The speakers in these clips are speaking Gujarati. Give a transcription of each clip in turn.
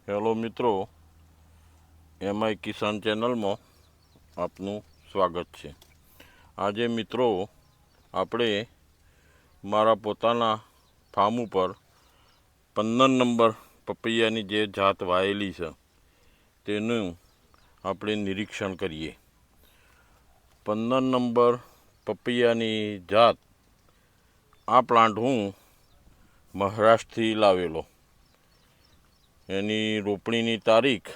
હેલો મિત્રો, એમઆઈ કિસાન ચેનલમાં આપનું સ્વાગત છે। આજે મિત્રો આપણે મારા પોતાના ફાર્મ ઉપર 15 નંબર પપૈયાની જે જાત વાયેલી છે તેનું આપણે નિરીક્ષણ કરીએ। 15 નંબર પપૈયાની જાત આ પ્લાન્ટ હું મહારાષ્ટ્રથી લાવેલો। એની રોપણીની તારીખ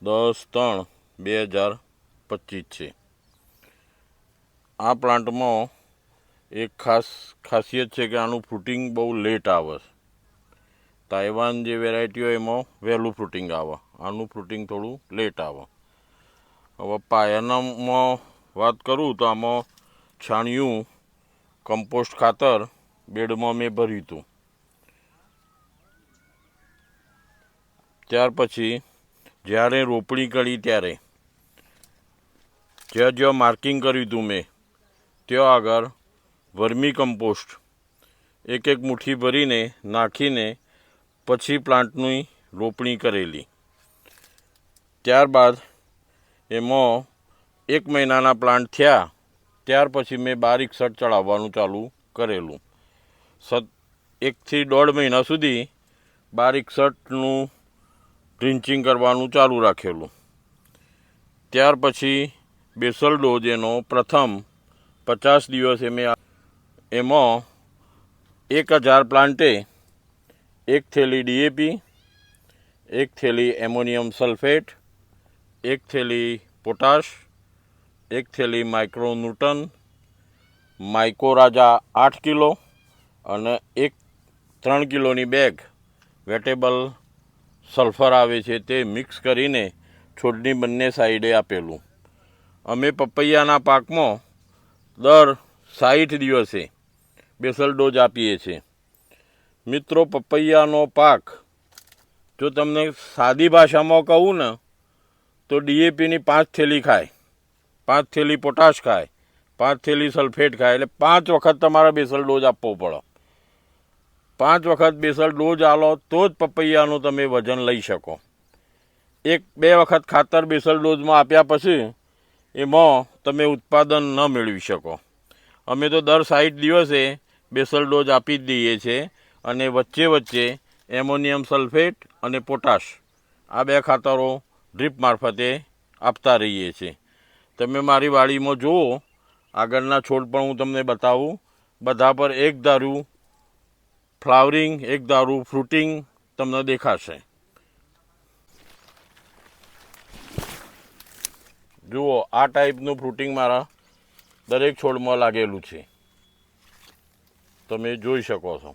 10/3/2025 છે। આ પ્લાન્ટમાં એક ખાસિયત છે કે આનું ફ્રૂટિંગ બહુ લેટ આવે છે। તાઇવાન જે વેરાયટી હોય એમાં વહેલું ફ્રૂટિંગ આવે, આનું ફ્રૂટિંગ થોડું લેટ આવે। હવે પાયાનામાં વાત કરું તો આમાં છાણિયું કમ્પોસ્ટ ખાતર બેડમાં મેં ભર્યું હતું। ત્યાર પછી જ્યારે રોપણી કરી ત્યારે જ્યાં માર્કિંગ કર્યું હતું મેં ત્યાં આગળ વર્મી કમ્પોસ્ટ એક મુઠ્ઠી ભરીને નાખીને પછી પ્લાન્ટની રોપણી કરેલી। ત્યારબાદ એમાં 1 મહિનાના પ્લાન્ટ થયા ત્યાર પછી મેં બારીક સટ ચડાવવાનું ચાલુ કરેલું। 1 થી 1.5 મહિના સુધી બારીક સટનું ડ્રિન્ચિંગ કરવાનું ચાલુ રાખેલું। ત્યાર પછી બેસલ ડોઝ એનો પ્રથમ 50 દિવસે મેં એમાં 1000 પ્લાન્ટે 1 થેલી DAP, 1 થેલી એમોનિયમ સલ્ફેટ, 1 થેલી પોટાશ, 1 થેલી માઇક્રોન્યુટન, માઇકોરાજા 8 કિલો અને 3 કિલોની બેગ વેટેબલ સલ્ફર આવે છે તે મિક્સ કરીને છોડની બંને સાઈડે આપેલું। અમે પપૈયાના પાકમાં દર 60 દિવસે બેસલ ડોઝ આપીએ છીએ। મિત્રો, પપૈયાનો પાક જો તમને સાદી ભાષામાં કહું ને તો DAPની 5 થેલી ખાય, 5 થેલી પોટાશ ખાય, 5 થેલી સલ્ફેટ ખાય, એટલે 5 વખત તમારે બેસલ ડોઝ આપવો પડે। 5 વખત બેસલ ડોઝ આલો તો જ પપૈયાનું તમે વજન લઈ શકો। 1-2 વખત ખાતર બેસલ ડોઝમાં આપ્યા પછી એમાં તમે ઉત્પાદન ન મેળવી શકો। અમે તો દર 60 દિવસે બેસલ ડોઝ આપી જ દઈએ છીએ અને વચ્ચે વચ્ચે એમોનિયમ સલ્ફેટ અને પોટાશ આ 2 ખાતરો ડ્રીપ મારફતે આપતા રહીએ છીએ। તમે મારી વાડીમાં જુઓ, આગળના છોડ પણ હું તમને બતાવું, બધા પર એક ધારું ફ્લાવરિંગ, એક ધારું ફ્રૂટિંગ તમને દેખાશે। જુઓ, આ ટાઈપનું ફ્રૂટિંગ મારા દરેક છોડમાં લાગેલું છે, તમે જોઈ શકો છો।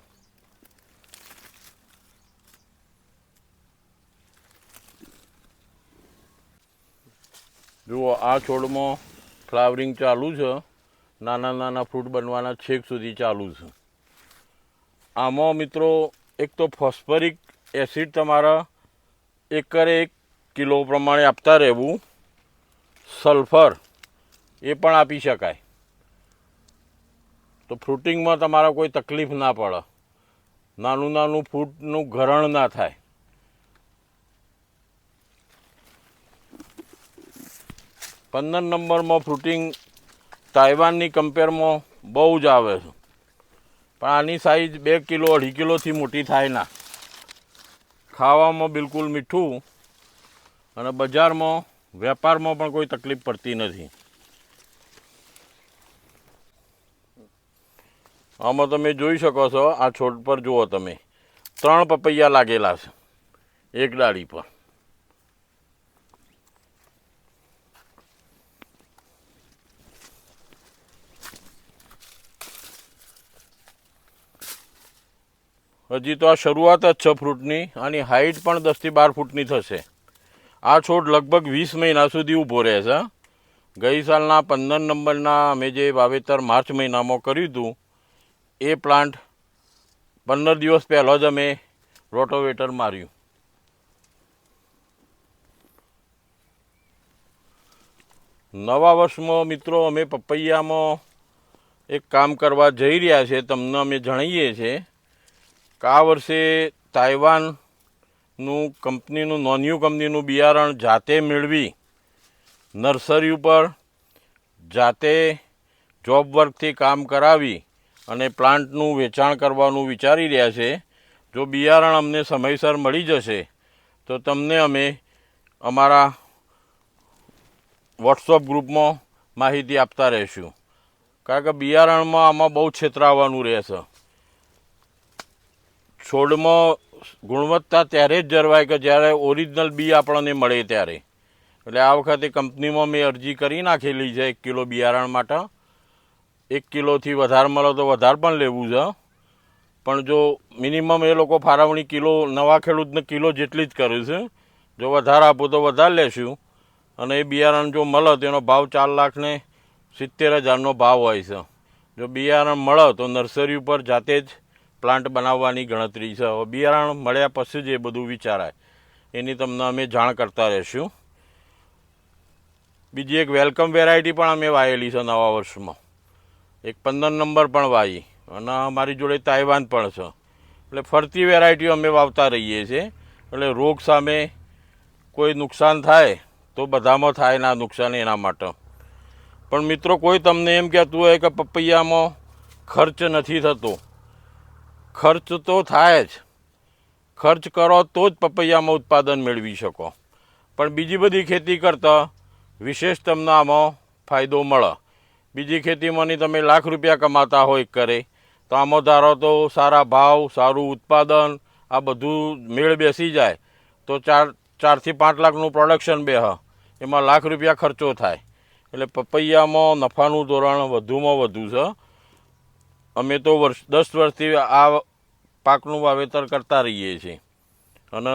જુઓ, આ છોડમાં ફ્લાવરિંગ ચાલુ છે, નાના નાના ફ્રૂટ બનવાના છેક સુધી ચાલુ છે। આમાં મિત્રો એક તો ફોસ્ફરિક એસિડ તમારા એકરે 1 કિલો પ્રમાણે આપતા રહેવું, સલ્ફર એ પણ આપી શકાય તો ફ્રૂટિંગમાં તમારે કોઈ તકલીફ ના પડે, નાનું ફ્રૂટનું ઘરણ ના થાય। પંદર નંબરમાં ફ્રૂટિંગ તાઇવાનની કમ્પેરમાં બહુ જ આવે છે, પણ આની સાઈઝ 2 કિલો 2.5 કિલોથી મોટી થાય ના। ખાવામાં બિલકુલ મીઠું અને બજારમાં વેપારમાં પણ કોઈ તકલીફ પડતી નથી। આમાં તમે જોઈ શકો છો, આ છોડ પર જુઓ તમે 3 પપૈયા લાગેલા છે એક ડાળી પર। હજી તો આ શરૂઆત જ છે ફ્રૂટની, આની હાઇટ પણ 10 થી 12 ફૂટની થશે। આ છોડ લગભગ 20 મહિના સુધી ઊભો રહે છે। ગઈ સાલના 15 નંબરના અમે જે વાવેતર માર્ચ મહિનામાં કર્યું હતું એ પ્લાન્ટ 15 દિવસ પહેલાં જ અમે રોટોવેટર માર્યું। નવા વર્ષમાં મિત્રો અમે પપૈયામાં એક કામ કરવા જઈ રહ્યા છે, તમને અમે જણાવીએ છીએ કે આ વર્ષે તાઇવાન કંપનીનું નોન્યુ કંપનીનું બિયારણ જાતે મેળવી નર્સરી ઉપર જાતે જોબ વર્કથી કામ કરાવી અને પ્લાન્ટનું વેચાણ કરવાનું વિચારી રહ્યા છે. જો બિયારણ અમને સમયસર મળી જશે તો તમને અમે અમારા વોટ્સઅપ ગ્રુપમાં માહિતી આપતા રહીશું. કારણ કે બિયારણમાં આમાં બહુ છેતરાવાનું રહેશે. છોડમાં ગુણવત્તા ત્યારે જ જળવાય કે જ્યારે ઓરિજિનલ બી આપણને મળે ત્યારે. એટલે આ વખતે કંપનીમાં મેં અરજી કરી નાખેલી છે 1 કિલો બિયારણ માટે. 1 કિલોથી વધારે મળે તો વધારે પણ લેવું છે, પણ જો મિનિમમ એ લોકો ફાળવણી કિલો નવા ખેડૂતને કિલો જેટલી જ કરે છે. જો વધારે આપો તો વધારે લેશું. અને એ બિયારણ જો મળે તેનો ભાવ 4,70,000નો ભાવ હોય છે. જો બિયારણ મળે તો નર્સરી ઉપર જાતે જ પ્લાન્ટ બનાવવાની ગણતરી છે. હવે બિયારણ મળ્યા પછી જ એ બધું વિચારાય, એની તમને અમે જાણ કરતા રહીશું. બીજી એક વેલકમ વેરાયટી પણ અમે વાવેલી છે નવા વર્ષમાં. એક 15 નંબર પણ વાવી અને અમારી જોડે તાઇવાન પણ છે. એટલે ફરતી વેરાયટીઓ અમે વાવતા રહીએ છીએ. એટલે રોગ સામે કોઈ નુકસાન થાય તો બધામાં થાય ના નુકસાન, એના માટે. પણ મિત્રો, કોઈ તમને એમ કહેતું હોય કે પપૈયામાં ખર્ચ નથી થતો, ખર્ચ તો થાય જ. ખર્ચ કરો તો જ પપૈયામાં ઉત્પાદન મેળવી શકો. પણ બીજી બધી ખેતી કરતાં વિશેષ તમને આમાં ફાયદો મળે. બીજી ખેતીમાંની તમે લાખ રૂપિયા કમાતા હોય કરે, તો આમાં ધારો તો સારા ભાવ, સારું ઉત્પાદન, આ બધું મેળ બેસી જાય તો 4 થી 5 લાખનું પ્રોડક્શન બે એમાં લાખ રૂપિયા ખર્ચો થાય. એટલે પપૈયામાં નફાનું ધોરણ વધુમાં વધુ છે. અમે તો 10 વર્ષથી આ પાકનું વાવેતર કરતા રહીએ છીએ અને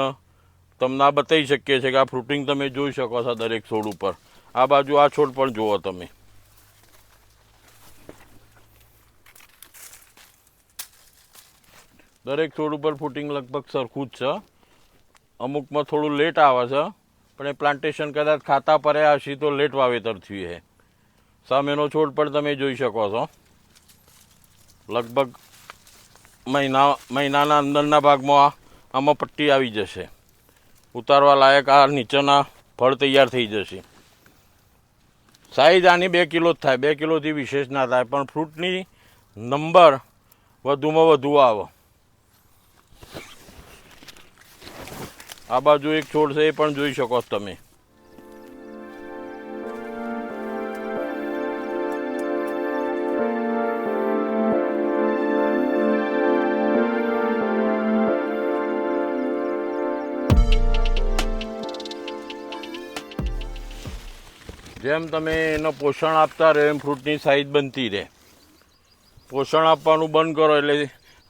તમને આ બતાવી શકીએ છીએ કે આ ફ્રૂટિંગ તમે જોઈ શકો છો દરેક છોડ ઉપર. આ બાજુ આ છોડ પણ જુઓ તમે. દરેક છોડ ઉપર ફ્રૂટિંગ લગભગ સરખું જ છે. અમુકમાં થોડું લેટ આવે છે, પણ એ પ્લાન્ટેશન કદાચ ખાતા પર્યા હશે તો લેટ વાવેતર થયું છે. સામેનો છોડ પણ તમે જોઈ શકો છો. લગભગ મહિનાના અંદરના ભાગમાં આમાં પટ્ટી આવી જશે. ઉતારવા લાયક આ નીચેના ફળ તૈયાર થઈ જશે. સાઈઝ આની 2 કિલો જ થાય, 2 કિલોથી વિશેષ ના થાય, પણ ફ્રૂટની નંબર વધુમાં વધુ આવે. આ બાજુ એક છોડ છે, એ પણ જોઈ શકો છો તમે. જેમ તમે એનો પોષણ આપતા રહો એમ ફ્રૂટની સાઈઝ બનતી રહે. પોષણ આપવાનું બંધ કરો એટલે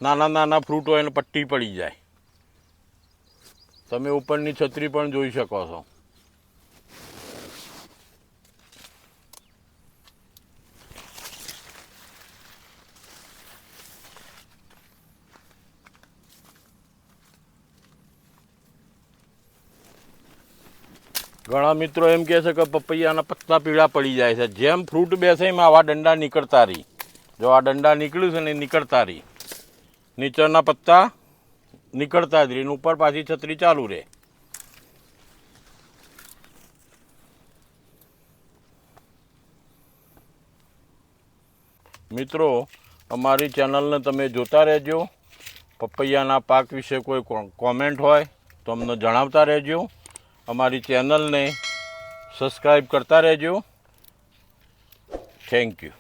નાના નાના ફ્રૂટ હોય એને પટ્ટી પડી જાય. તમે ઉપરની છત્રી પણ જોઈ શકો છો. ઘણા મિત્રો એમ કહે છે કે પપૈયાના પત્તા પીળા પડી જાય છે. જેમ ફ્રૂટ બેસે એમ આવા દંડા નીકળતા રહી. જો આ દંડા નીકળ્યું છે ને નીકળતા રહી, નીચેના પત્તા નીકળતા જ રહી, ઉપર પાછી છત્રી ચાલુ રહે. મિત્રો, અમારી ચેનલને તમે જોતા રહેજો. પપૈયાના પાક વિશે કોઈ કોમેન્ટ હોય તો અમને જણાવતા રહેજો. અમારી ચેનલને સબસ્ક્રાઈબ કરતા રહેજો. Thank you.